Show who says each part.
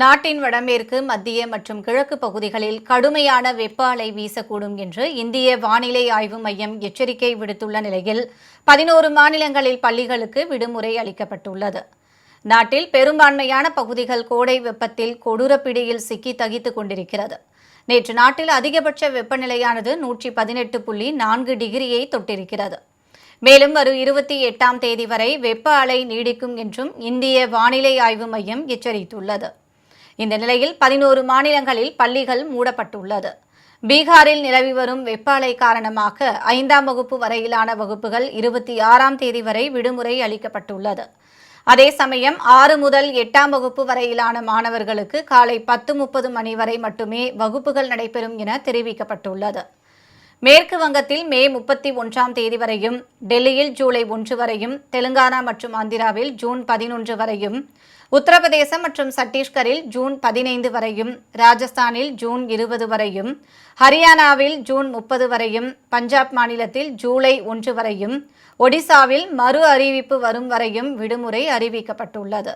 Speaker 1: நாட்டின் வடமேற்கு, மத்திய மற்றும் கிழக்கு பகுதிகளில் கடுமையான வெப்ப அலை வீசக்கூடும் என்று இந்திய வானிலை ஆய்வு மையம் எச்சரிக்கை விடுத்துள்ள நிலையில் 11 மாநிலங்களில் பள்ளிகளுக்கு விடுமுறை அளிக்கப்பட்டுள்ளது. நாட்டில் பெரும்பான்மையான பகுதிகள் கோடை வெப்பத்தில் கொடூர பிடியில் சிக்கி தகித்துக் கொண்டிருக்கிறது. நேற்று நாட்டில் அதிகபட்ச வெப்பநிலையானது 118.4 டிகிரியை தொட்டிருக்கிறது. மேலும் வரும் 28ஆம் தேதி வரை வெப்ப அலை நீடிக்கும் என்றும் இந்திய வானிலை ஆய்வு மையம் எச்சரித்துள்ளது. இந்த நிலையில் 11 மாநிலங்களில் பள்ளிகள் மூடப்பட்டுள்ளது. பீகாரில் நிலவி வரும் வெப்ப அலை காரணமாக 5ஆம் வகுப்பு வரையிலான வகுப்புகள் 26ஆம் தேதி வரை விடுமுறை அளிக்கப்பட்டுள்ளது. அதே சமயம் 6 முதல் 8ஆம் வகுப்பு வரையிலான மாணவர்களுக்கு காலை 10:30 மணி வரை மட்டுமே வகுப்புகள் நடைபெறும் என தெரிவிக்கப்பட்டுள்ளது. மேற்கு வங்கத்தில் மே 31ஆம் தேதி வரையும், டெல்லியில் ஜூலை 1 வரையும், தெலுங்கானா மற்றும் ஆந்திராவில் ஜூன் 11 வரையும், உத்தரப்பிரதேசம் மற்றும் சத்தீஸ்கரில் ஜூன் 15 வரையும், ராஜஸ்தானில் ஜூன் 20 வரையும், ஹரியானாவில் ஜூன் 30 வரையும், பஞ்சாப் மாநிலத்தில் ஜூலை 1 வரையும், ஒடிசாவில் மறு அறிவிப்பு வரும் வரையும் விடுமுறை அறிவிக்கப்பட்டுள்ளது.